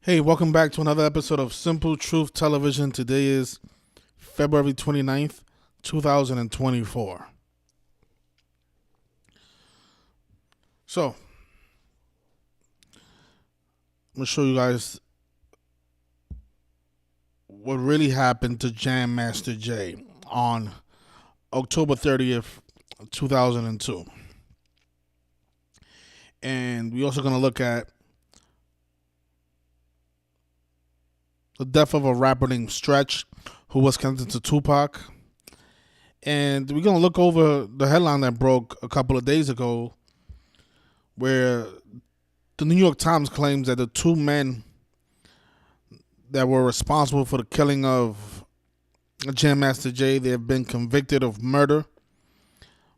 Hey, welcome back to another episode of Simple Truth Television. Today is February 29th, 2024. So, I'm going to show you guys what really happened to Jam Master Jay on October 30th, 2002. And we're also going to look at the death of a rapper named Stretch, who was connected to Tupac. And we're going to look over the headline that broke a couple of days ago, where the New York Times claims that the two men that were responsible for the killing of Jam Master Jay, they have been convicted of murder.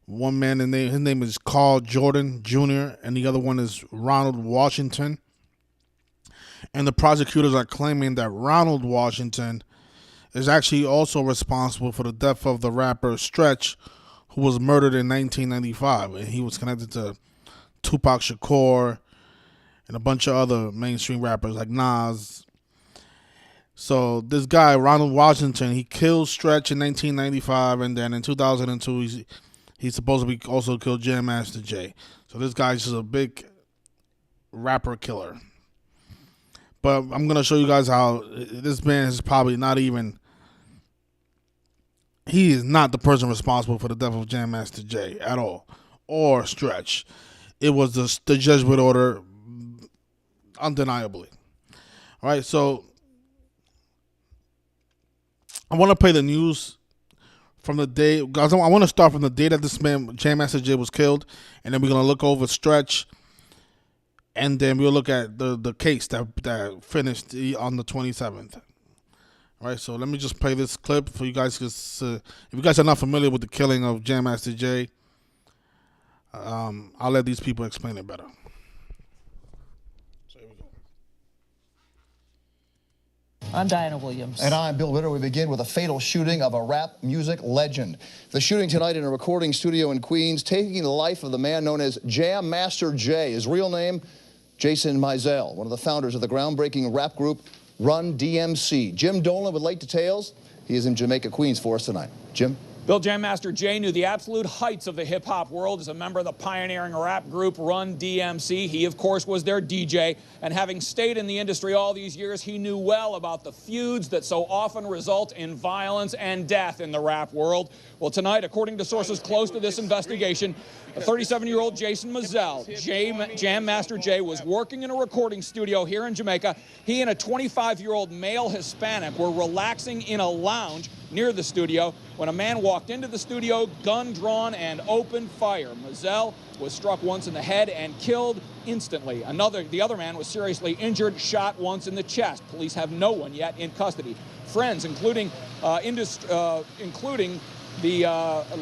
One man, his name is Carl Jordan Jr., and the other one is Ronald Washington. And the prosecutors are claiming that Ronald Washington is actually also responsible for the death of the rapper Stretch, who was murdered in 1995. And he was connected to Tupac Shakur and a bunch of other mainstream rappers like Nas. So this guy, Ronald Washington, he killed Stretch in 1995, and then in 2002, he's supposed to be also killed Jam Master Jay. So this guy's just a big rapper killer. But I'm going to show you guys how this man is probably not even, he is not the person responsible for the death of Jam Master Jay at all, or Stretch. It was the Jesuit order, undeniably. All right, so I want to play the news from the day, guys. I want to start from the day that this man, Jam Master Jay, was killed, and then we're going to look over Stretch. And then we'll look at the case that finished on the 27th. All right, so let me just play this clip for you guys. If you guys are not familiar with the killing of Jam Master Jay, I'll let these people explain it better. So here we go. I'm Diana Williams. And I'm Bill Ritter. We begin with a fatal shooting of a rap music legend. The shooting tonight in a recording studio in Queens, taking the life of the man known as Jam Master Jay. His real name, Jason Mizell, one of the founders of the groundbreaking rap group Run DMC. Jim Dolan with late details. He is in Jamaica, Queens for us tonight. Jim? Bill, Jam Master Jay knew the absolute heights of the hip-hop world as a member of the pioneering rap group Run DMC. He, of course, was their DJ, and having stayed in the industry all these years, he knew well about the feuds that so often result in violence and death in the rap world. Well, tonight, according to sources close to this investigation, a 37-year-old Jason Mizell, Jam Master Jay, was working in a recording studio here in Jamaica. He and a 25-year-old male Hispanic were relaxing in a lounge near the studio when a man walked into the studio, gun drawn, and opened fire. Mizell was struck once in the head and killed instantly. The other man was seriously injured, shot once in the chest. Police have no one yet in custody. Friends, including the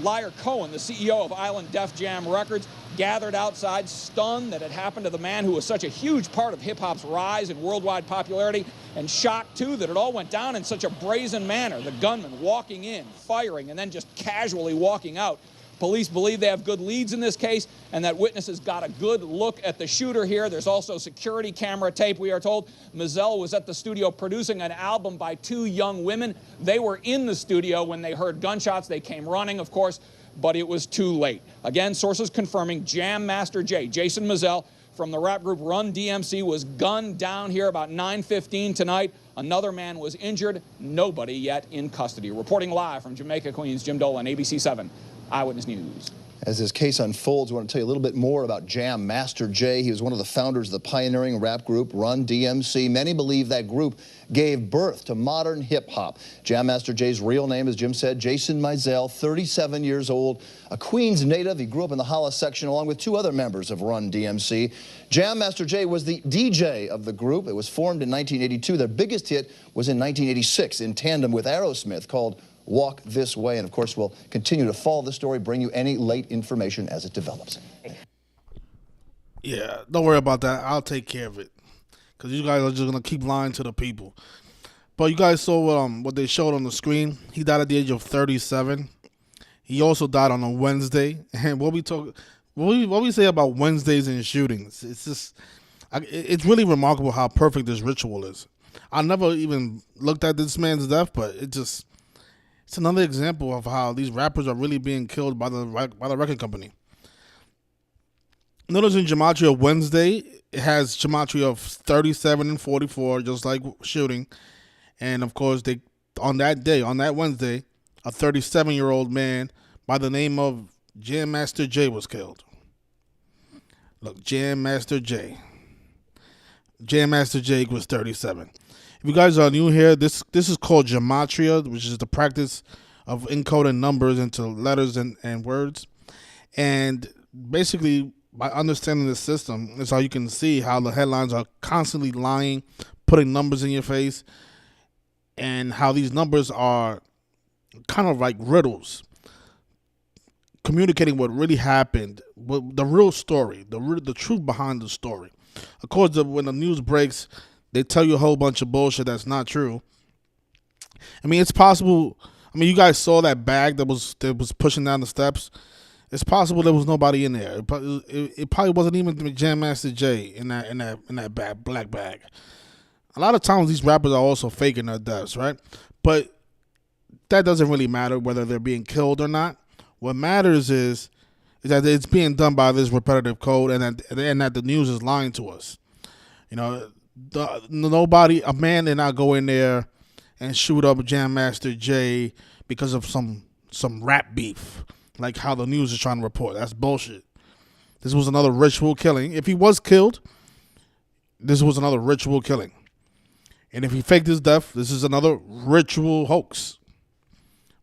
Liar Cohen, the CEO of Island Def Jam Records, gathered outside, stunned that it happened to the man who was such a huge part of hip-hop's rise in worldwide popularity, and shocked, too, that it all went down in such a brazen manner. The gunman walking in, firing, and then just casually walking out. Police believe they have good leads in this case and that witnesses got a good look at the shooter here. There's also security camera tape, we are told. Mizell was at the studio producing an album by two young women. They were in the studio when they heard gunshots. They came running, of course, but it was too late. Again, sources confirming Jam Master Jay, Jason Mizell, from the rap group Run DMC, was gunned down here about 9:15 tonight. Another man was injured. Nobody yet in custody. Reporting live from Jamaica, Queens, Jim Dolan, ABC 7. Eyewitness News. As this case unfolds, we want to tell you a little bit more about Jam Master Jay. He was one of the founders of the pioneering rap group Run DMC. Many believe that group gave birth to modern hip-hop. Jam Master Jay's real name, as Jim said, Jason Mizell, 37 years old, a Queens native. He grew up in the Hollis section along with two other members of Run DMC. Jam Master Jay was the DJ of the group. It was formed in 1982. Their biggest hit was in 1986 in tandem with Aerosmith, called Walk This Way. And of course, we'll continue to follow the story, bring you any late information as it develops. Yeah, don't worry about that. I'll take care of it, because you guys are just going to keep lying to the people. But you guys saw what they showed on the screen. He died at the age of 37. He also died on a Wednesday. And what we say about Wednesdays and shootings, it's just, It's really remarkable how perfect this ritual is. I never even looked at this man's death, but it's another example of how these rappers are really being killed by the record company. Notice in Gematria Wednesday, it has Gematria of 37 and 44, just like shooting. And of course, they on that day, on that Wednesday, a 37-year-old man by the name of Jam Master Jay was killed. Look, Jam Master Jay. Jam Master Jay was 37. If you guys are new here, this is called Gematria, which is the practice of encoding numbers into letters and words. And basically, by understanding the system, is how you can see how the headlines are constantly lying, putting numbers in your face, and how these numbers are kind of like riddles, communicating what really happened, the real story, the truth behind the story. Of course, when the news breaks, they tell you a whole bunch of bullshit that's not true. I mean, it's possible. I mean, you guys saw that bag that was pushing down the steps. It's possible there was nobody in there. It probably wasn't even Jam Master Jay in that bag, black bag. A lot of times these rappers are also faking their deaths, right? But that doesn't really matter whether they're being killed or not. What matters is that it's being done by this repetitive code, and that the news is lying to us. You know, a man did not go in there and shoot up Jam Master Jay because of some rap beef, like how the news is trying to report. That's bullshit. This was another ritual killing. If he was killed, this was another ritual killing. And if he faked his death, this is another ritual hoax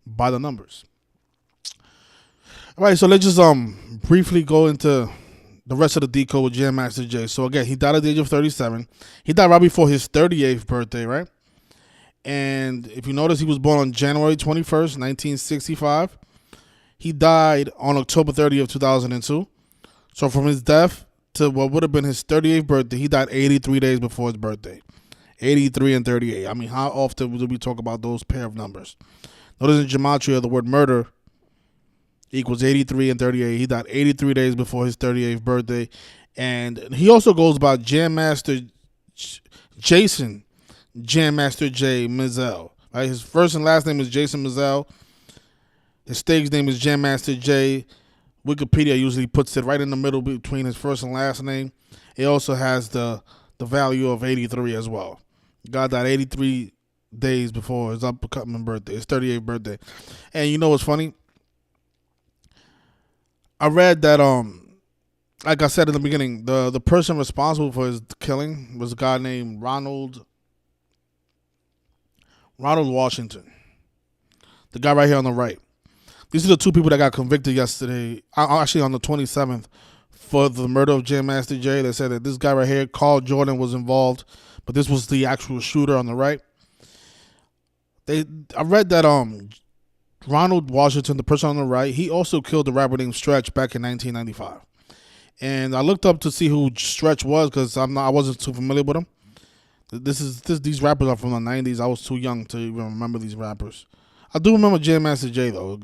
by the numbers. All right, so let's just briefly go into the rest of the decode with Jam Master Jay. So again, he died at the age of 37. He died right before his 38th birthday, right? And if you notice, he was born on January 21st, 1965. He died on October 30th, 2002. So from his death to what would have been his 38th birthday, he died 83 days before his birthday. 83 and 38. I mean, how often do we talk about those pair of numbers? Notice in Gematria, the word murder equals 83 and 38. He died 83 days before his 38th birthday. And he also goes by Jam Master Jason Jam Master Jay Mizell. Right? His first and last name is Jason Mizell. His stage name is Jam Master Jay. Wikipedia usually puts it right in the middle between his first and last name. It also has the value of 83 as well. God died 83 days before his upcoming birthday, his 38th birthday. And you know what's funny? I read that, like I said in the beginning, the person responsible for his killing was a guy named Ronald Washington. The guy right here on the right. These are the two people that got convicted yesterday, actually on the 27th, for the murder of Jam Master Jay. They said that this guy right here, Carl Jordan, was involved, but this was the actual shooter on the right. I read that Ronald Washington, the person on the right, he also killed the rapper named Stretch back in 1995. And I looked up to see who Stretch was because I wasn't too familiar with him. These rappers are from the 90s. I was too young to even remember these rappers. I do remember Jam Master Jay though.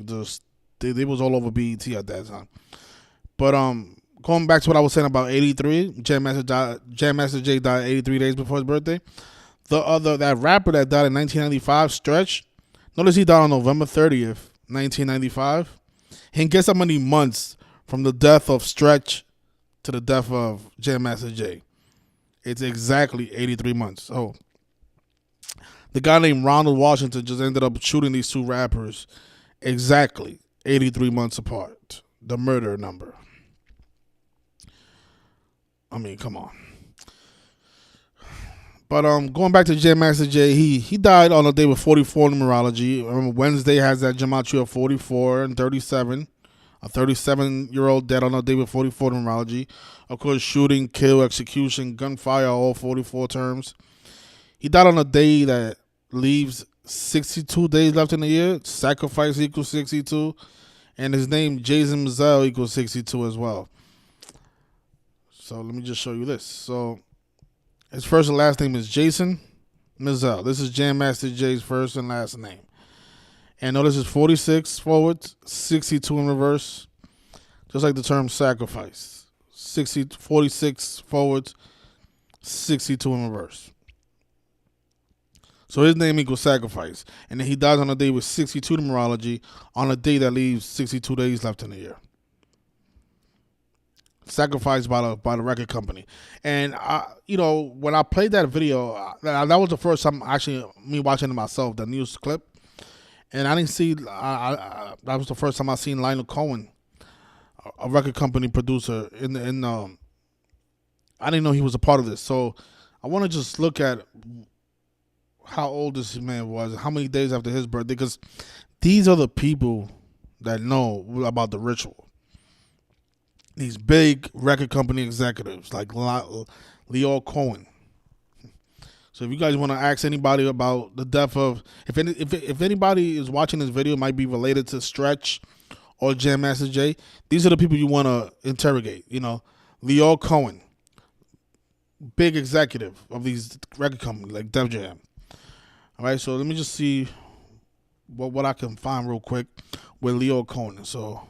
They was all over BET at that time. But going back to what I was saying about 83, Jam Master Jay died 83 days before his birthday. That rapper that died in 1995, Stretch, notice he died on November 30th, 1995. And guess how many months from the death of Stretch to the death of Jam Master Jay? It's exactly 83 months. So the guy named Ronald Washington just ended up shooting these two rappers exactly 83 months apart. The murder number. I mean, come on. But going back to Jam Master Jay, he died on a day with 44 numerology. Remember, Wednesday has that Gematria of 44 and 37. A 37-year-old dead on a day with 44 numerology. Of course, shooting, kill, execution, gunfire, all 44 terms. He died on a day that leaves 62 days left in the year. Sacrifice equals 62. And his name, Jason Mizell, equals 62 as well. So let me just show you this. So his first and last name is Jason Mizell. This is Jam Master Jay's first and last name. And notice it's 46 forwards, 62 in reverse. Just like the term sacrifice. 46 forwards, 62 in reverse. So his name equals sacrifice. And then he dies on a day with 62 numerology on a day that leaves 62 days left in the year. Sacrificed by the record company. And when I played that video, that was the first time actually me watching it myself, the news clip. And I didn't see. That was the first time I seen Lionel Cohen, a record company producer. I didn't know he was a part of this. So I want to just look at how old this man was, how many days after his birthday, because these are the people that know about the ritual. These big record company executives like Leo Cohen. So if you guys want to ask anybody about the death of, if anybody is watching this video might be related to Stretch or Jam Master Jay, these are the people you want to interrogate. Leo Cohen, big executive of these record companies like Def Jam. All right, so let me just see what I can find real quick with Leo Cohen. So,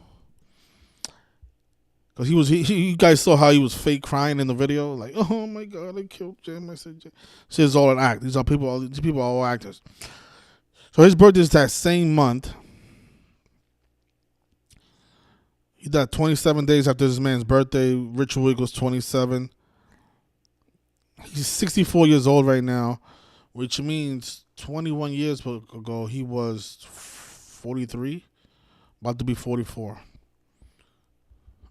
because you guys saw how he was fake crying in the video, like, oh my God, they killed Jam Master Jay. See, it's all an act. These people are all actors. So his birthday is that same month. He died 27 days after this man's birthday. Ritual equals 27. He's 64 years old right now, which means 21 years ago he was 43, about to be 44.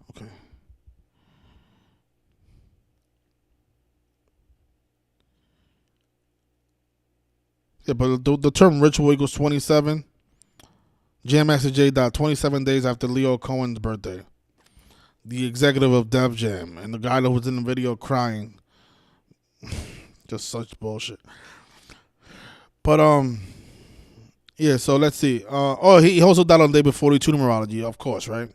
Okay. Yeah, but the term ritual equals 27. Jam Master Jay died 27 days after Leo Cohen's birthday. The executive of Def Jam and the guy that was in the video crying. Just such bullshit. But yeah. So let's see. He also died on the day with 42 numerology, of course, right?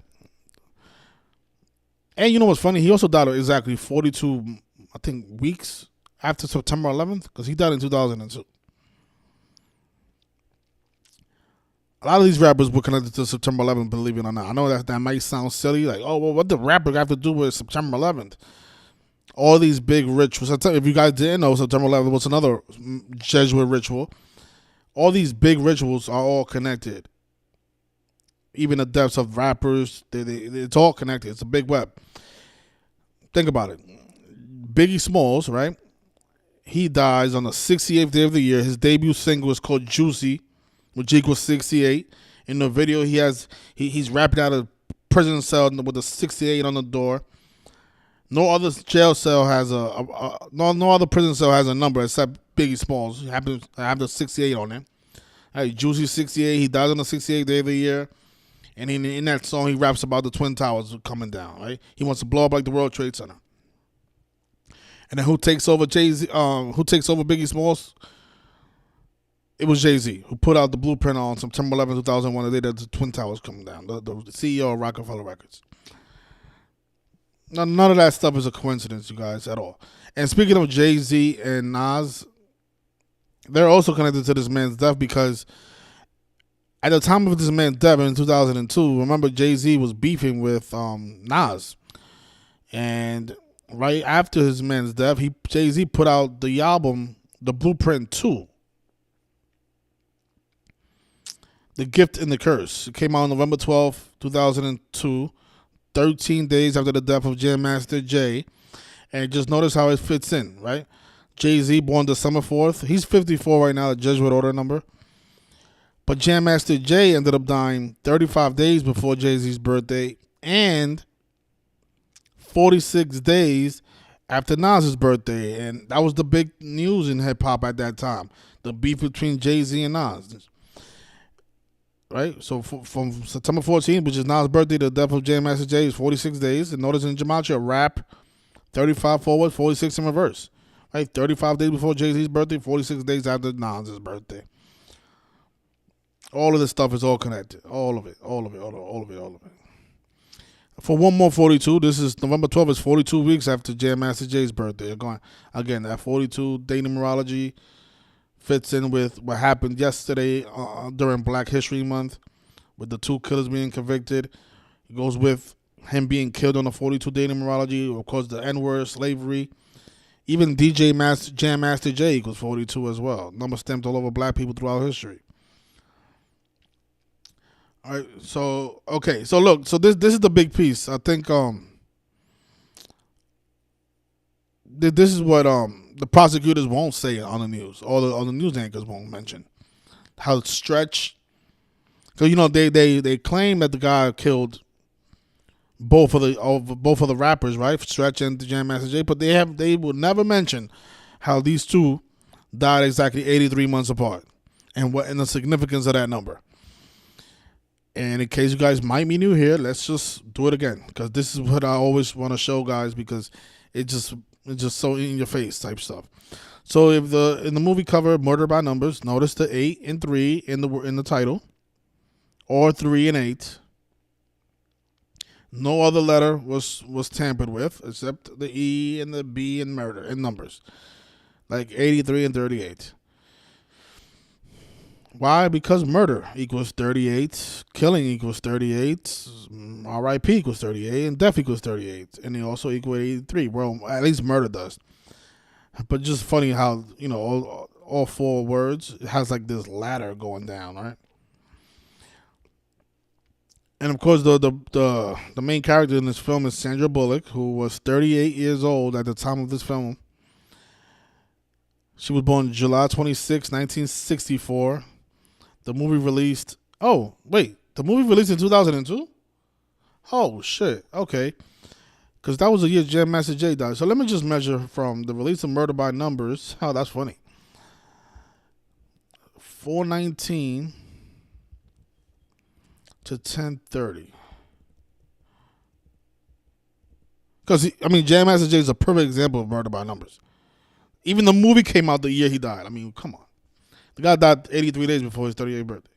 And you know what's funny? He also died exactly 42, I think, weeks after September 11th, because he died in 2002. A lot of these rappers were connected to September 11th, believe it or not. I know that might sound silly, like, oh, well, what the rapper have to do with September 11th? All these big rituals. If you guys didn't know, September 11th was another Jesuit ritual. All these big rituals are all connected. Even the deaths of rappers, it's all connected. It's a big web. Think about it. Biggie Smalls, right? He dies on the 68th day of the year. His debut single is called Juicy, which equals 68. In the video, he's rapping out of prison cell with a 68 on the door. No other jail cell has no other prison cell has a number except Biggie Smalls. He happens to have the 68 on it. Hey, Juicy 68. He dies on the 68th day of the year. And in that song, he raps about the Twin Towers coming down, right? He wants to blow up like the World Trade Center. And then who takes over Jay-Z? Who takes over Biggie Smalls? It was Jay-Z who put out the blueprint on September 11, 2001, the day that the Twin Towers coming down, the CEO of Rockefeller Records. None of that stuff is a coincidence, you guys, at all. And speaking of Jay-Z and Nas, they're also connected to this man's death because at the time of this man's death in 2002, remember Jay-Z was beefing with Nas. And right after his man's death, Jay-Z put out the album, The Blueprint 2. The Gift and the Curse. It came out on November 12th, 2002, 13 days after the death of Jam Master Jay. And just notice how it fits in, right? Jay-Z born December 4th. He's 54 right now, the Jesuit order number. But Jam Master Jay ended up dying 35 days before Jay-Z's birthday and 46 days after Nas's birthday. And that was the big news in hip-hop at that time. The beef between Jay-Z and Nas. Right? So from September 14th, which is Nas' birthday, to the death of Jam Master Jay is 46 days. And notice in Gematria, rap, 35 forward, 46 in reverse. Right? 35 days before Jay-Z's birthday, 46 days after Nas's birthday. All of this stuff is all connected. All of it. For one more 42, this is November 12th. It's 42 weeks after Jam Master Jay's birthday. Again, that 42 day numerology fits in with what happened yesterday during Black History Month with the two killers being convicted. It goes with him being killed on the 42 day numerology. Of course, the N-word, slavery. Even Jam Master Jay equals 42 as well. Number stamped all over black people throughout history. All right, so okay, so look, so this is the big piece. I think this is what the prosecutors won't say on the news, or the news anchors won't mention how Stretch, because they claim that the guy killed both of the rappers, right? Stretch and the Jam Master Jay, but they would never mention how these two died exactly 83 months apart, and the significance of that number. And in case you guys might be new here, let's just do it again, because this is what I always want to show guys, because it's just so in your face type stuff. So if in the movie cover Murder by Numbers, notice the 8 and 3 in the title, or 3 and 8. No other letter was tampered with except the E and the B in murder in numbers, like 83 and 38. Why? Because murder equals 38, killing equals 38, RIP equals 38, and death equals 38, and they also equal 83. Well, at least murder does. But just funny how all four words has like this ladder going down, right? And of course, the main character in this film is Sandra Bullock, who was 38 years old at the time of this film. She was born July 26, 1964. The movie released. Oh wait, the movie released in 2002. Oh shit. Okay, because that was the year Jam Master Jay died. So let me just measure from the release of Murder by Numbers. Oh, that's funny. 419 to 1030. Because Jam Master Jay is a perfect example of Murder by Numbers. Even the movie came out the year he died. I mean, come on. The guy died 83 days before his 38th birthday.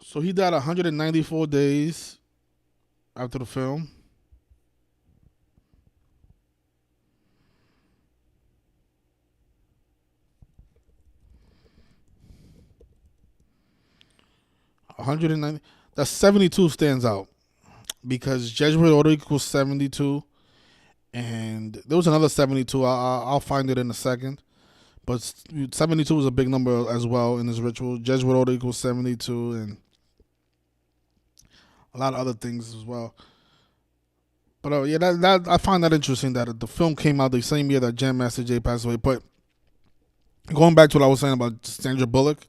So he died 194 days after the film. $190. That's 72 stands out because Jesuit order equals 72, and there was another 72. I'll find it in a second, but 72 is a big number as well in this ritual. Jesuit order equals 72, and a lot of other things as well. But yeah, that I find that interesting that the film came out the same year that Jam Master Jay passed away. But going back to what I was saying about Sandra Bullock,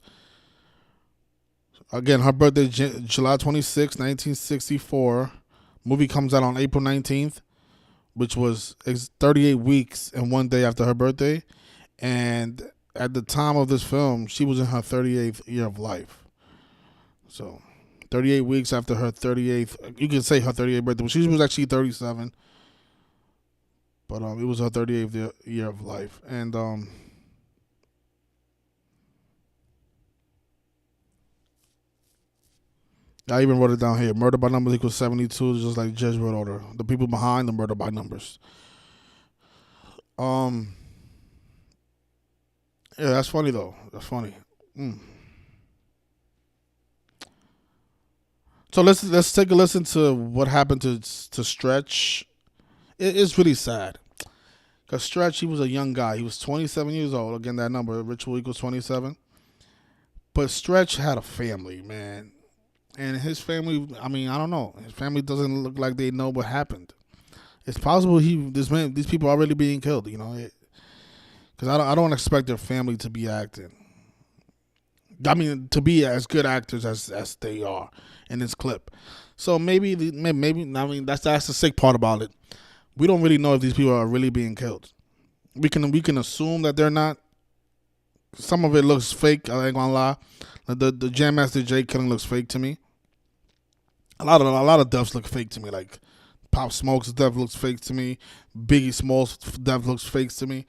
again, her birthday July 26, 1964. Movie comes out on April 19th, which was 38 weeks and 1 day after her birthday. And at the time of this film, she was in her 38th year of life. So 38 weeks after her 38th, you can say her 38th birthday, but she was actually 37. But it was her 38th year of life. And I even wrote it down here. Murder by Numbers equals 72, just like Jesuit order. The people behind the murder by numbers. Yeah, that's funny though. That's funny. So let's take a listen to what happened to Stretch. It's really sad because Stretch, he was a young guy. He was 27 years old. Again, that number ritual equals 27. But Stretch had a family, man. And his family, I don't know. His family doesn't look like they know what happened. It's possible these people are really being killed, because I don't expect their family to be acting. To be as good actors as they are in this clip. So maybe that's the sick part about it. We don't really know if these people are really being killed. We can assume that they're not. Some of it looks fake. I ain't gonna lie. The Jam Master Jay killing looks fake to me. A lot of deaths look fake to me. Like Pop Smoke's death looks fake to me. Biggie Smalls' death looks fake to me.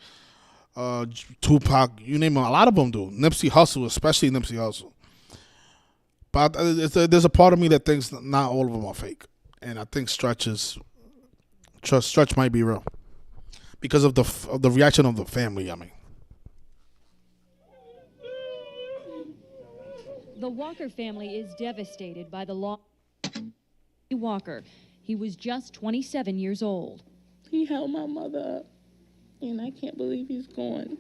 Tupac, you name it, a lot of them do. Nipsey Hussle, especially Nipsey Hussle. But there's a part of me that thinks not all of them are fake, and I think Stretch might be real because of the reaction of the family. The Walker family is devastated by the loss of Walker. He was just 27 years old. He held my mother up, and I can't believe he's gone.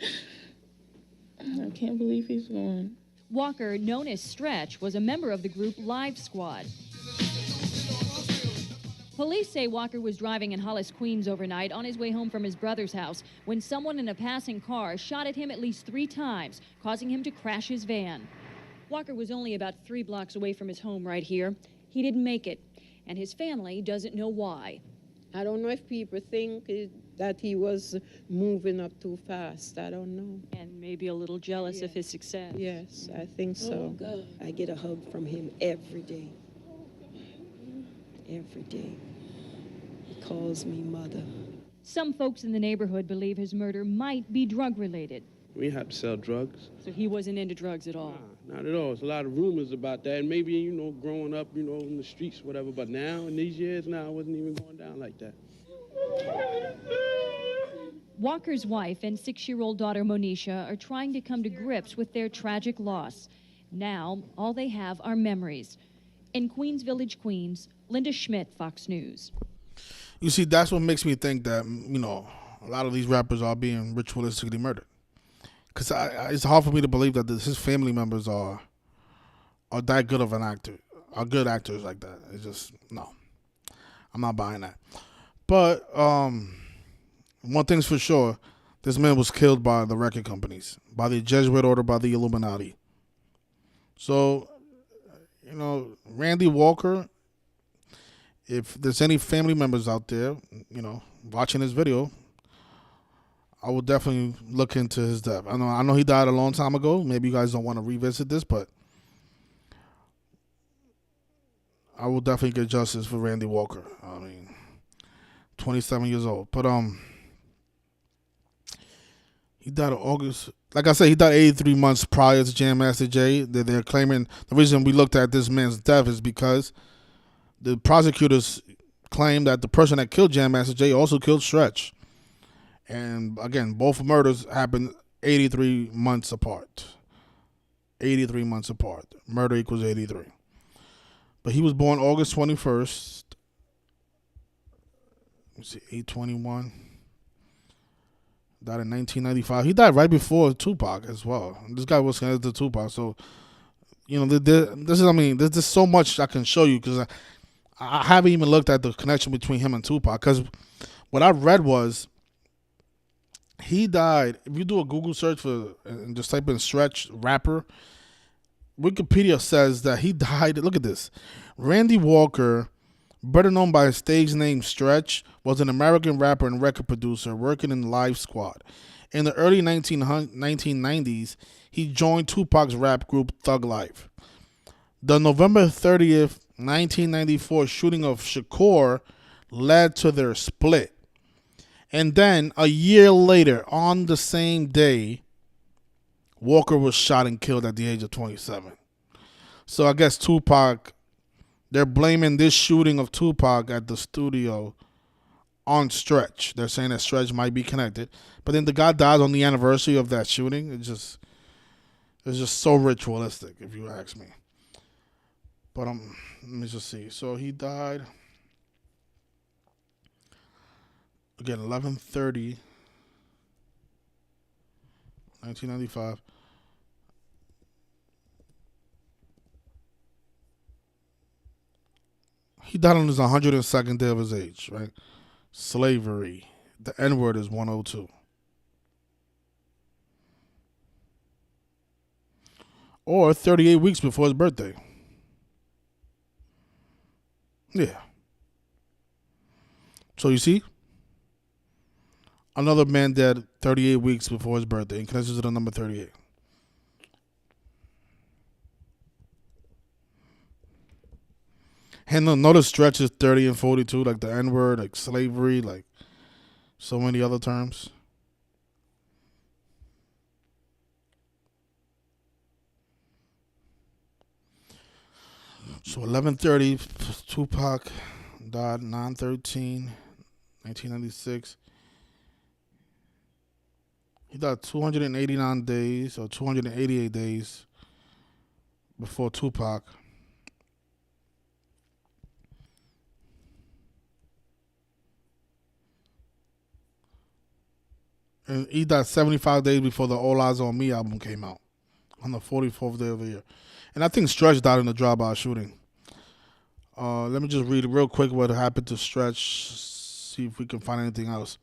I can't believe he's gone. Walker, known as Stretch, was a member of the group Live Squad. Police say Walker was driving in Hollis, Queens overnight on his way home from his brother's house when someone in a passing car shot at him at least 3 times, causing him to crash his van. Walker was only about 3 blocks away from his home right here. He didn't make it, and his family doesn't know why. I don't know if people think that he was moving up too fast. I don't know. And maybe a little jealous of his success. Yes, I think so. I get a hug from him every day. Every day. He calls me mother. Some folks in the neighborhood believe his murder might be drug-related. We have to sell drugs. So he wasn't into drugs at all? Nah, not at all. There's a lot of rumors about that. And maybe, growing up, in the streets, whatever. But now, in these years now, I wasn't even going down like that. Walker's wife and 6-year-old daughter, Monisha, are trying to come to grips with their tragic loss. Now, all they have are memories. In Queens Village, Queens, Linda Schmidt, Fox News. You see, that's what makes me think that, a lot of these rappers are being ritualistically murdered. Because it's hard for me to believe that his family members are that good of an actor, are good actors like that. It's just, no. I'm not buying that. But one thing's for sure, this man was killed by the record companies, by the Jesuit order, by the Illuminati. So, Randy Walker, if there's any family members out there, watching this video, I will definitely look into his death. I know he died a long time ago. Maybe you guys don't want to revisit this, but I will definitely get justice for Randy Walker. 27 years old. But he died in August. Like I said, he died 83 months prior to Jam Master Jay. They're claiming the reason we looked at this man's death is because the prosecutors claim that the person that killed Jam Master Jay also killed Stretch. And again, both murders happened 83 months apart. 83 months apart. Murder equals 83. But he was born August 21st. Let's see, 8/21. Died in 1995. He died right before Tupac as well. This guy was connected to Tupac. So, there's just so much I can show you because I haven't even looked at the connection between him and Tupac. Because what I read was, he died. If you do a Google search for and just type in Stretch rapper, Wikipedia says that he died. Look at this. Randy Walker, better known by his stage name Stretch, was an American rapper and record producer working in Live Squad. In the early 1990s, he joined Tupac's rap group Thug Life. The November 30th, 1994 shooting of Shakur led to their split. And then, a year later, on the same day, Walker was shot and killed at the age of 27. So I guess Tupac, they're blaming this shooting of Tupac at the studio on Stretch. They're saying that Stretch might be connected. But then the guy dies on the anniversary of that shooting. It's just so ritualistic, if you ask me. But let me just see. So he died... Again, 11/30, 1995. He died on his 102nd day of his age, right? Slavery. The N-word is 102. Or 38 weeks before his birthday. Yeah. So you see? Another man dead 38 weeks before his birthday in connection to the number 38. And notice Stretch is 30 and 42, like the N-word, like slavery, like so many other terms. So 11:30, Tupac died 9/13, 1996. He died 289 days or 288 days before Tupac. And he died 75 days before the All Eyes on Me album came out, on the 44th day of the year. And I think Stretch died in the drive-by shooting. Let me just read real quick what happened to Stretch, see if we can find anything else.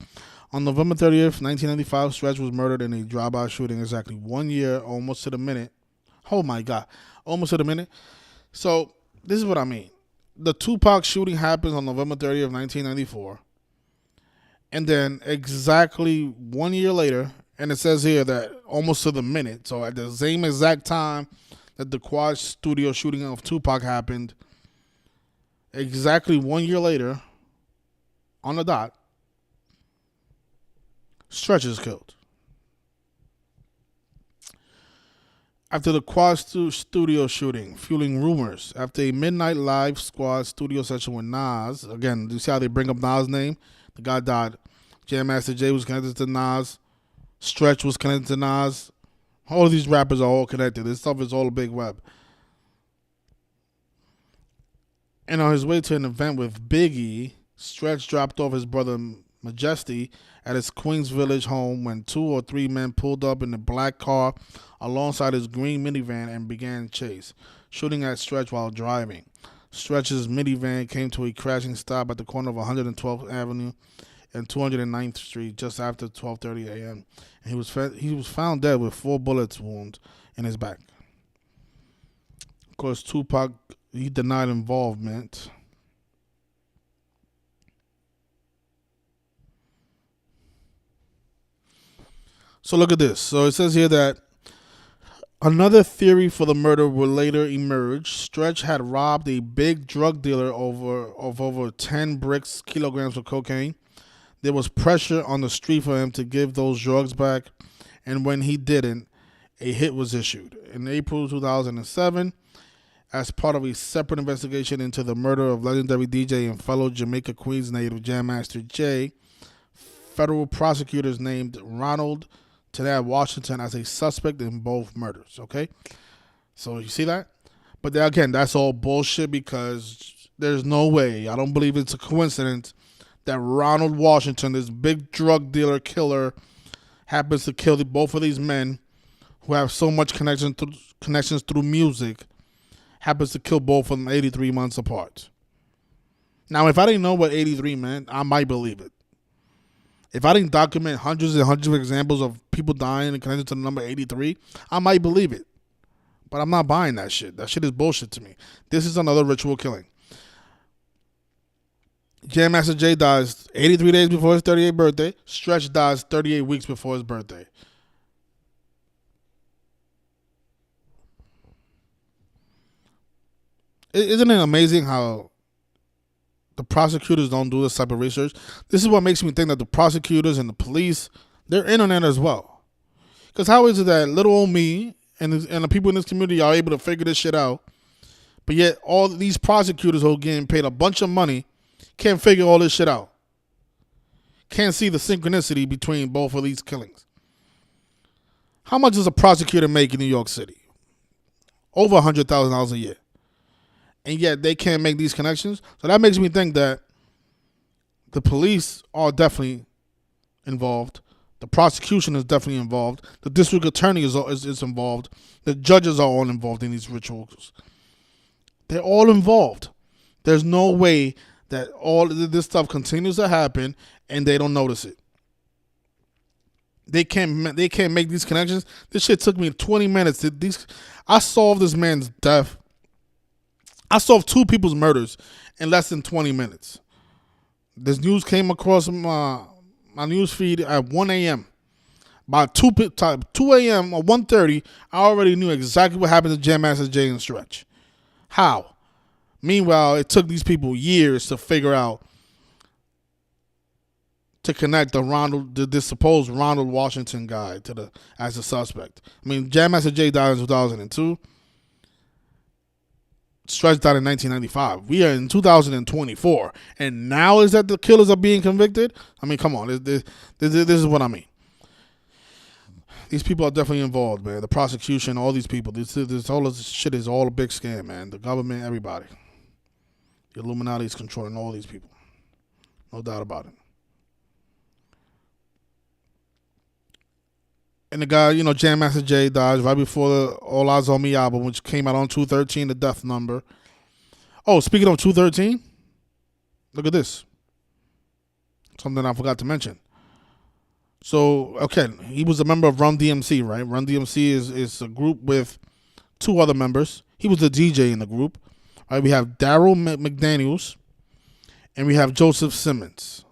On November 30th, 1995, Stretch was murdered in a drive-by shooting exactly 1 year, almost to the minute. Oh my God, almost to the minute. So this is what I mean. The Tupac shooting happens on November 30th, 1994. And then exactly 1 year later, and it says here that almost to the minute, so at the same exact time that the Quad Studio shooting of Tupac happened, exactly 1 year later, on the dot, Stretch is killed. After the Quad Studio shooting, fueling rumors, after a midnight live Squad studio session with Nas, again, you see how they bring up Nas' name? The guy died. Jam Master Jay was connected to Nas. Stretch was connected to Nas. All of these rappers are all connected. This stuff is all a big web. And on his way to an event with Biggie, Stretch dropped off his brother Majesty at his Queens Village home when 2 or 3 men pulled up in a black car alongside his green minivan and began chase, shooting at Stretch while driving. Stretch's minivan came to a crashing stop at the corner of 112th Avenue and 209th Street just after 12:30 a.m. And he was found dead with 4 bullet wounds in his back. Of course, Tupac, he denied involvement. So look at this. So it says here that another theory for the murder will later emerge. Stretch had robbed a big drug dealer of over 10 kilograms of cocaine. There was pressure on the street for him to give those drugs back, and when he didn't, a hit was issued. In April 2007, as part of a separate investigation into the murder of legendary DJ and fellow Jamaica Queens native Jam Master Jay, federal prosecutors named Ronald Tanad Washington as a suspect in both murders. Okay? So you see that? But then again, that's all bullshit because there's no way, I don't believe it's a coincidence that Ronald Washington, this big drug dealer killer, happens to kill both of these men who have so much connections through music, happens to kill both of them 83 months apart. Now, if I didn't know what 83 meant, I might believe it. If I didn't document hundreds and hundreds of examples of people dying in connection to the number 83, I might believe it. But I'm not buying that shit. That shit is bullshit to me. This is another ritual killing. Jam Master Jay dies 83 days before his 38th birthday. Stretch dies 38 weeks before his birthday. Isn't it amazing how the prosecutors don't do this type of research? This is what makes me think that the prosecutors and the police, they're in on it as well. Because how is it that little old me and the people in this community are able to figure this shit out, but yet all these prosecutors who are getting paid a bunch of money can't figure all this shit out? Can't see the synchronicity between both of these killings. How much does a prosecutor make in New York City? Over $100,000 a year. And yet they can't make these connections. So that makes me think that the police are definitely involved. The prosecution is definitely involved. The district attorney is involved. The judges are all involved in these rituals. They're all involved. There's no way that all of this stuff continues to happen and they don't notice it. They can't make these connections. This shit took me 20 minutes. I solved this man's death. I solved 2 people's murders in less than 20 minutes. This news came across my news feed at 1 a.m. By 2 a.m. or 1:30, I already knew exactly what happened to Jam Master Jay and Stretch. How? Meanwhile, it took these people years to figure out, to connect this supposed Ronald Washington guy as a suspect. I mean, Jam Master Jay died in 2002. Stretch died in 1995. We are in 2024, and now is that the killers are being convicted? I mean, come on, this is what I mean. These people are definitely involved, man. The prosecution, all these people. This all this shit is all a big scam, man. The government, everybody. The Illuminati is controlling all these people. No doubt about it. And the guy, Jam Master Jay died right before the All Eyes on Me album, which came out on 213, the death number. Oh, speaking of 213, look at this. Something I forgot to mention. So, okay, he was a member of Run DMC, right? Run DMC is a group with 2 other members. He was the DJ in the group. Right, we have Daryl McDaniels and we have Joseph Simmons.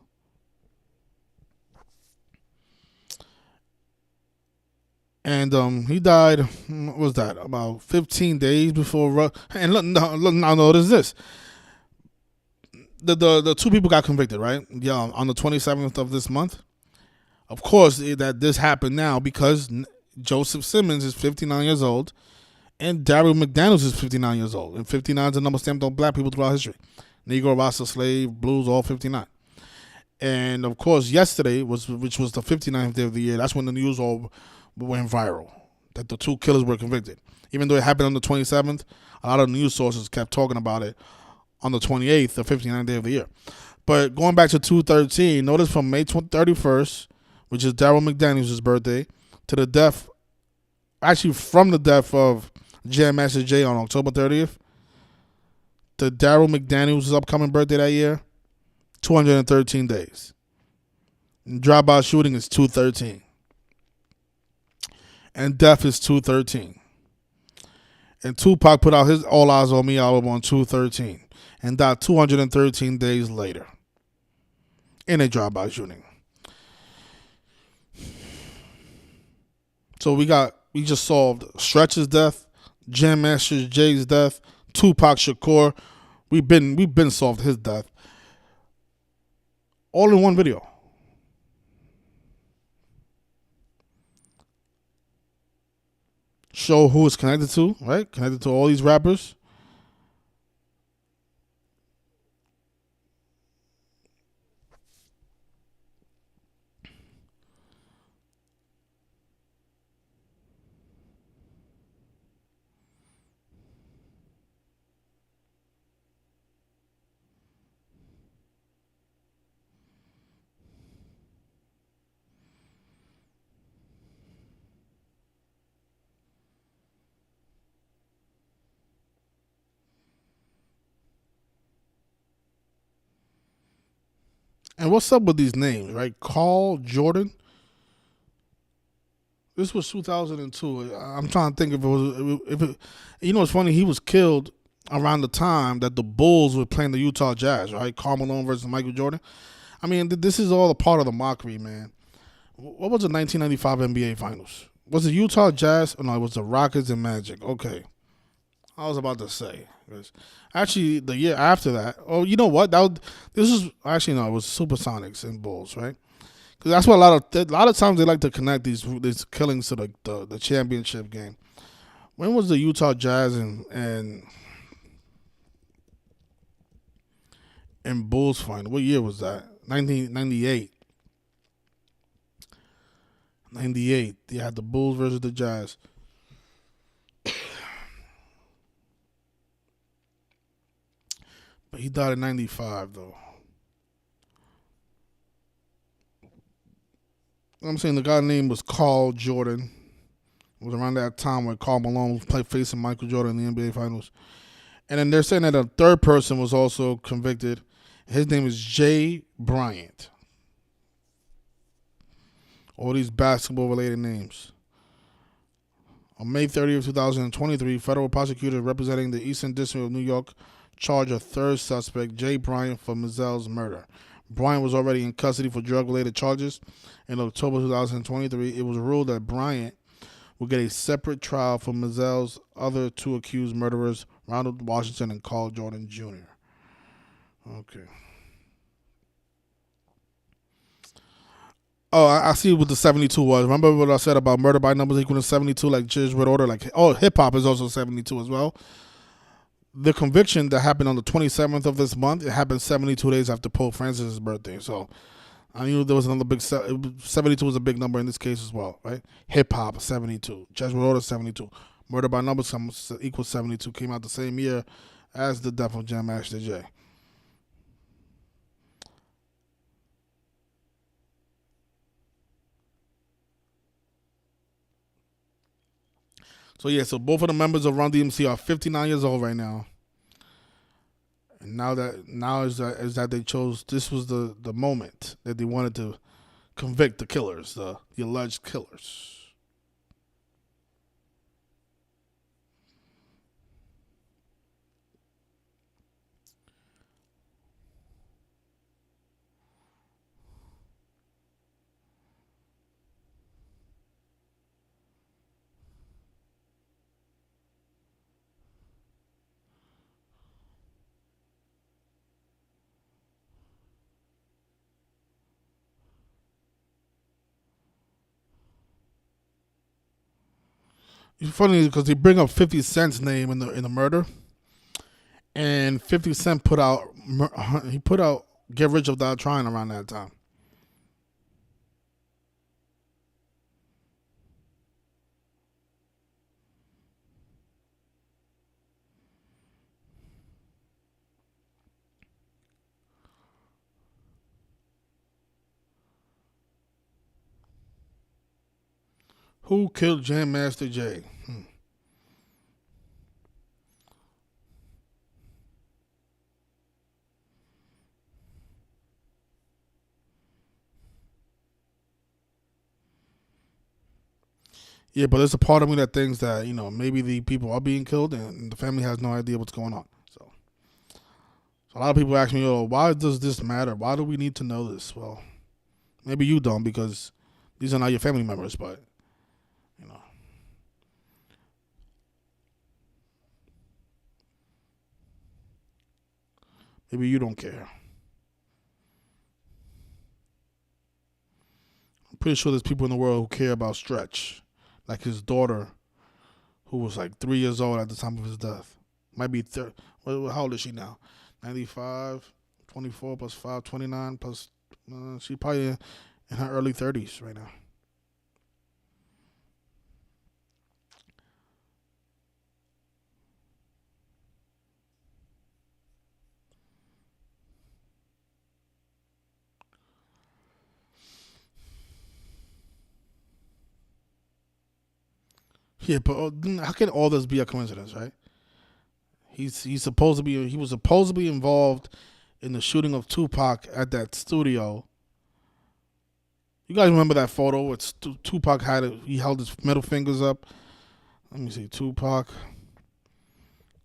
And he died, what was that, about 15 days before. And look, now notice this. The 2 people got convicted, right? Yeah, on the 27th of this month. Of course, that this happened now because Joseph Simmons is 59 years old and Daryl McDaniels is 59 years old. And 59 is a number stamped on black people throughout history. Negro, Rasta, slave, blues, all 59. And of course, yesterday, which was the 59th day of the year, that's when the news all went viral, that the 2 killers were convicted. Even though it happened on the 27th, a lot of news sources kept talking about it on the 28th, the 59th day of the year. But going back to 213, notice from May 31st, which is Daryl McDaniels' birthday, to the death, actually from the death of Jam Master Jay on October 30th, to Daryl McDaniels' upcoming birthday that year, 213 days. And drive-by shooting is 213. And death is 213. And Tupac put out his All Eyes on Me album on 213 and died 213 days later in a drive-by shooting. So we just solved Stretch's death, Jam Master Jay's death, Tupac Shakur. We've been solved his death. All in one video. Show who it's connected to, right? Connected to all these rappers. And what's up with these names, right? Carl Jordan. This was 2002. I'm trying to think if it. It's funny. He was killed around the time that the Bulls were playing the Utah Jazz, right? Karl Malone versus Michael Jordan. I mean, this is all a part of the mockery, man. What was the 1995 NBA Finals? Was it Utah Jazz? Oh, no, it was the Rockets and Magic. Okay. I was about to say. Actually, the year after that, you know what? It was Supersonics and Bulls, right? Because that's what a lot of times they like to connect these killings to the championship game. When was the Utah Jazz and Bulls final? What year was that? 1998. 98. They had the Bulls versus the Jazz. But he died in 95, though. I'm saying the guy's name was Carl Jordan. It was around that time where Karl Malone played facing Michael Jordan in the NBA Finals. And then they're saying that a third person was also convicted. His name is Jay Bryant. All these basketball-related names. On May 30th, 2023, federal prosecutors representing the Eastern District of New York charged a third suspect, Jay Bryant, for Mizell's murder. Bryant was already in custody for drug-related charges. In October 2023, it was ruled that Bryant would get a separate trial for Mizell's other 2 accused murderers, Ronald Washington and Carl Jordan Jr. Okay. Oh, I see what the 72 was. Remember what I said about murder by numbers equal to 72, like Judge with order? Hip-hop is also 72 as well. The conviction that happened on the 27th of this month, it happened 72 days after Pope Francis' birthday. So I knew there was another big 72 was a big number in this case as well, right? Hip hop 72, Jesuit order 72, murder by numbers equals 72. Came out the same year as the death of Jam Master Jay. So both of the members of Run DMC are 59 years old right now. And now is that they chose, this was the moment that they wanted to convict the killers, the alleged killers. It's funny because they bring up 50 Cent's name in the murder, and 50 Cent put out "Get Rich or Die Trying" around that time. Who killed Jam Master Jay? Yeah, but there's a part of me that thinks that, maybe the people are being killed and the family has no idea what's going on. So a lot of people ask me, why does this matter? Why do we need to know this? Well, maybe you don't, because these are not your family members, but, maybe you don't care. I'm pretty sure there's people in the world who care about Stretch, like his daughter, who was like 3 years old at the time of his death. Might be how old is she now? 95, 24 plus 5, 29 plus. She probably in her early 30s right now. Yeah, but how can all this be a coincidence, right? He was supposed to be involved in the shooting of Tupac at that studio. You guys remember that photo? It's Tupac he held his middle fingers up. Let me see, Tupac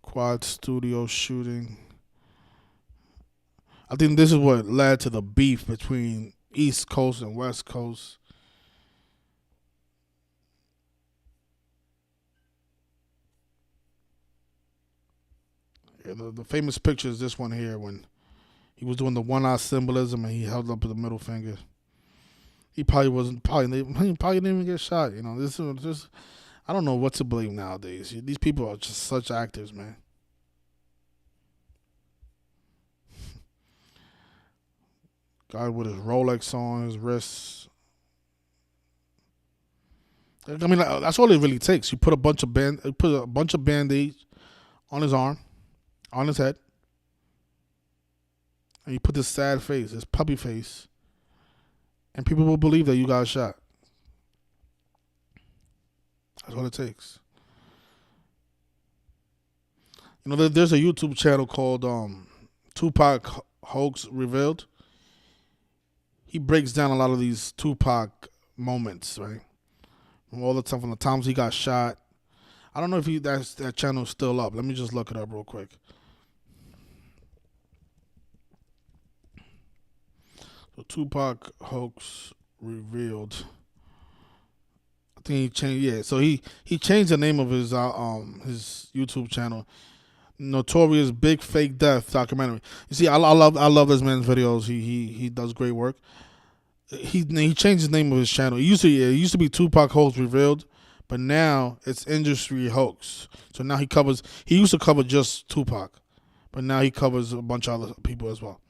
quad studio shooting. I think this is what led to the beef between East Coast and West Coast. Yeah, the famous picture is this one here when he was doing the one-eye symbolism and he held up the middle finger. He probably didn't even get shot. This is just, I don't know what to believe nowadays. These people are just such actors, man. Guy with his Rolex on his wrists. I mean, that's all it really takes. You put a bunch of band-aids on his arm, on his head, and you put this sad face, this puppy face, and people will believe that you got shot. That's all it takes. There's a YouTube channel called Tupac Hoax Revealed. He breaks down a lot of these Tupac moments, right? From all the time, from the times he got shot. I don't know if that channel is still up. Let me just look it up real quick. So Tupac Hoax Revealed. I think he changed. Yeah, so he changed the name of his YouTube channel. Notorious Big Fake Death documentary. You see, I love this man's videos. He does great work. He changed the name of his channel. It used to be Tupac Hoax Revealed, but now it's Industry Hoax. So now he used to cover just Tupac, but now he covers a bunch of other people as well.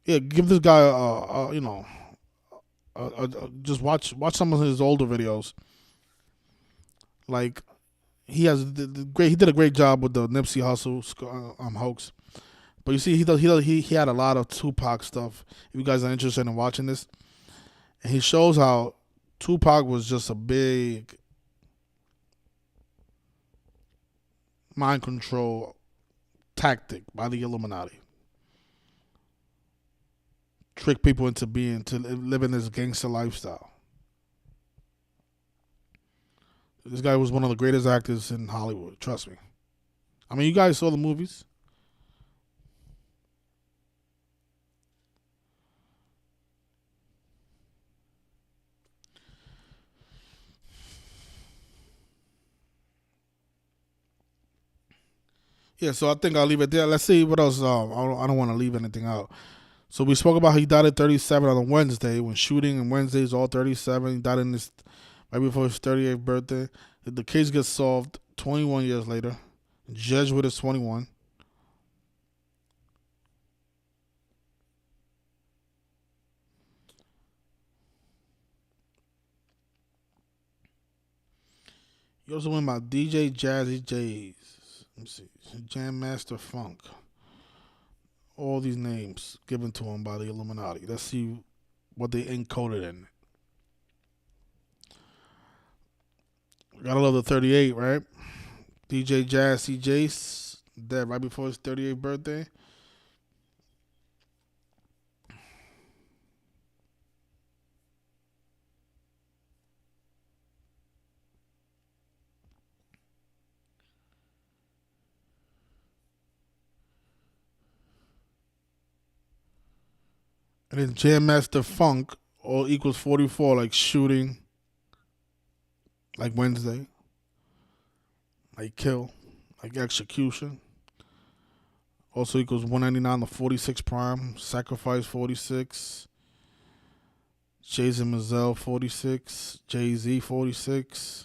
Yeah, give this guy just watch some of his older videos. Like he did a great job with the Nipsey Hussle hoax. But you see, he had a lot of Tupac stuff. If you guys are interested in watching this, and he shows how Tupac was just a big mind control tactic by the Illuminati. Trick people into living this gangster lifestyle. This guy was one of the greatest actors in Hollywood. Trust me. I mean, you guys saw the movies. Yeah, so I think I'll leave it there. Let's see what else. I don't want to leave anything out. So we spoke about how he died at 37 on a Wednesday when shooting, and Wednesdays all 37. He died right before his 38th birthday. The case gets solved 21 years later. Jesuit is 21. He also went by DJ Jazzy J's. Let me see. Jam Master Funk. All these names given to him by the Illuminati. Let's see what they encoded in. Gotta love the 38, right? DJ Jazzy Jace, dead right before his 38th birthday. And then Jam Master Funk, all equals 44, like shooting, like Wednesday, like kill, like execution. Also equals 199 to 46 prime, sacrifice 46, Jason Mizell 46, Jay-Z 46.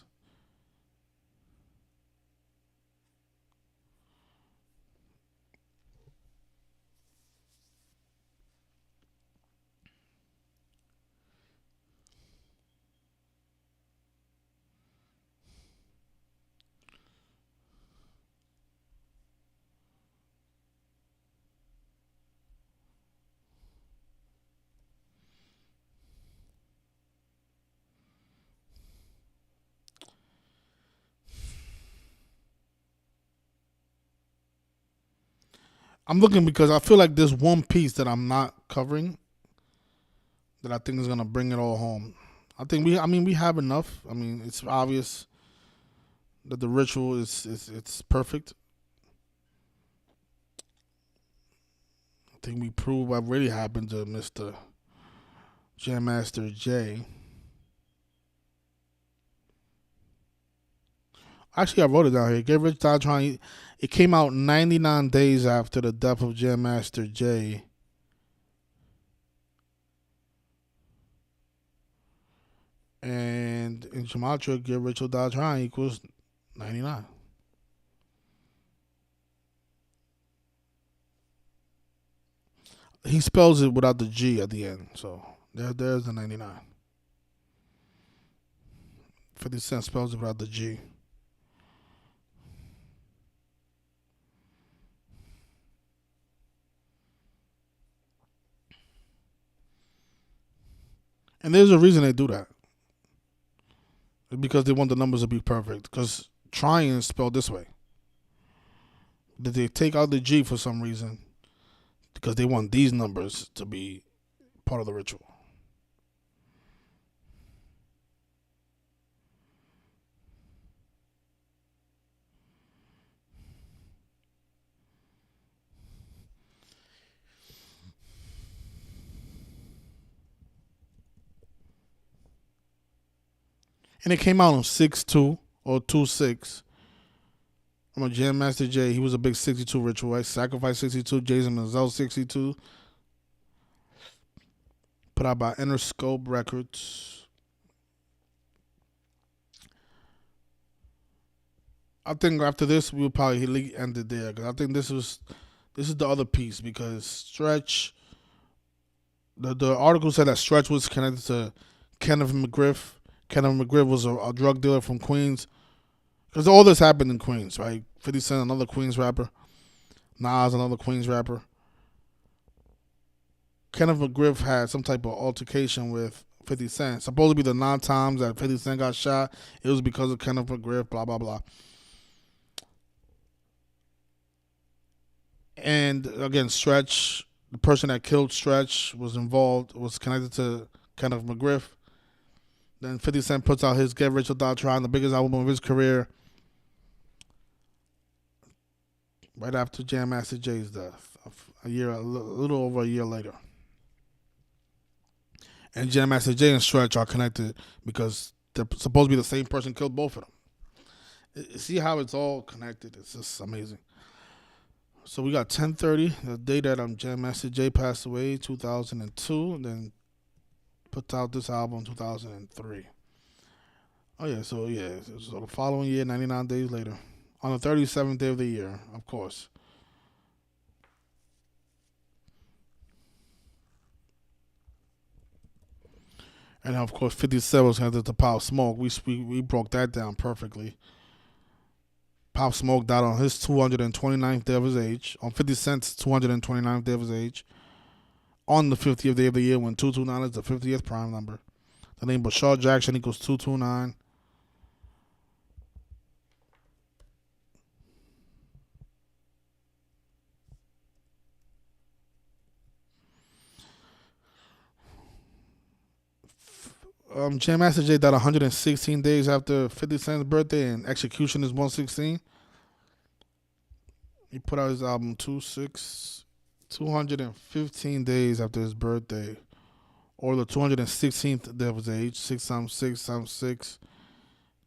I'm looking because I feel like there's one piece that I'm not covering that I think is gonna bring it all home. We have enough. I mean, it's obvious that the ritual it's perfect. I think we prove what really happened to Mr. Jam Master Jay. Actually, I wrote it down here. Get Rich Die Trying. It came out 99 days after the death of Jam Master Jay. And in Gematria, Get Rich or Die Trying equals 99. He spells it without the G at the end. So there's the 99. 50 Cent spells it without the G. And there's a reason they do that. It's because they want the numbers to be perfect. Because trying is spelled this way. That they take out the G for some reason. Because they want these numbers to be part of the ritual. And it came out on 6/2 or 2/6. I'm a Jam Master Jay. He was a big 62 ritual, right? Sacrifice 62, Jason Mizell 62. Put out by Interscope Records. I think after this we'll probably end it there because I think this is the other piece because Stretch. The article said that Stretch was connected to Kenneth McGriff. Kenneth McGriff was a drug dealer from Queens. Because all this happened in Queens, right? 50 Cent, another Queens rapper. Nas, another Queens rapper. Kenneth McGriff had some type of altercation with 50 Cent. Supposed to be the 9 times that 50 Cent got shot. It was because of Kenneth McGriff, blah, blah, blah. And again, Stretch, the person that killed Stretch, was connected to Kenneth McGriff. Then 50 Cent puts out his Get Rich or Die Trying, the biggest album of his career, right after Jam Master Jay's death, a little over a year later. And Jam Master Jay and Stretch are connected because they're supposed to be the same person killed both of them. See how it's all connected? It's just amazing. So we got 10/30, the day that Jam Master Jay passed away, 2002, and then put out this album in 2003. Oh yeah, so the following year, 99 days later, on the 37th day of the year, of course. And of course, 57 was connected to Pop Smoke. We broke that down perfectly. Pop Smoke died on his 229th day of his age, on 50 Cent's 229th day of his age, on the 50th day of the year when 229 is the 50th prime number. The name Bashar Jackson equals 229. Jam Master Jay died 116 days after 50 Cent's birthday, and Execution is 116. He put out his album 215 days after his birthday, or the 216th day of his age. 6 times 6 times 6,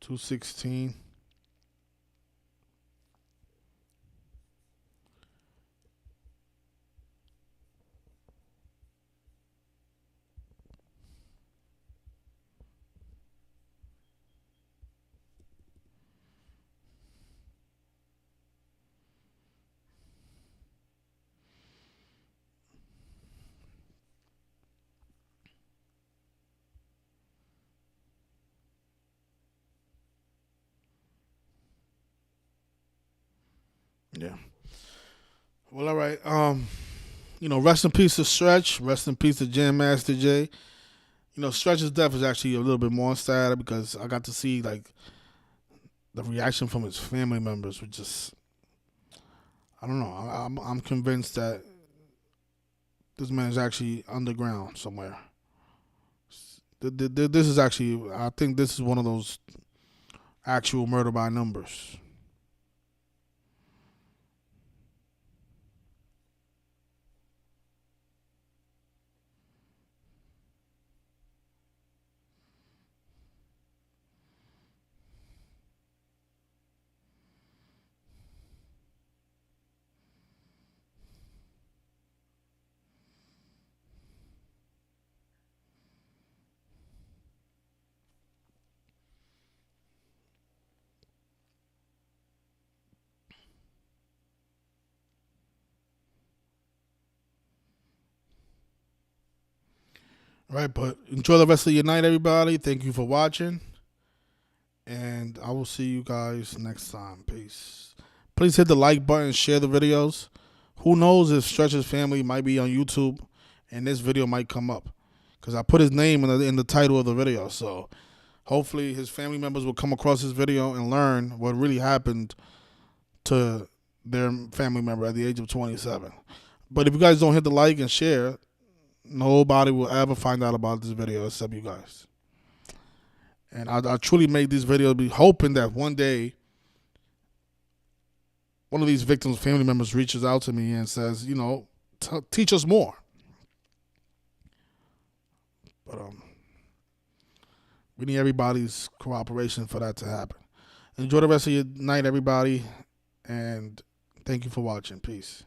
216. Yeah. Well, all right. Rest in peace to Stretch. Rest in peace to Jam Master Jay. Stretch's death is actually a little bit more sad because I got to see like the reaction from his family members, which just, I don't know. I'm convinced that this man is actually underground somewhere. This is actually, I think this is one of those actual murder by numbers. Right, but enjoy the rest of your night, everybody. Thank you for watching. And I will see you guys next time. Peace. Please hit the like button, share the videos. Who knows if Stretch's family might be on YouTube and this video might come up. Because I put his name in the title of the video. So hopefully his family members will come across this video and learn what really happened to their family member at the age of 27. But if you guys don't hit the like and share, nobody will ever find out about this video except you guys. And I truly make these videos be hoping that one day one of these victims' family members reaches out to me and says, teach us more. But we need everybody's cooperation for that to happen. Enjoy the rest of your night, everybody, and thank you for watching. Peace.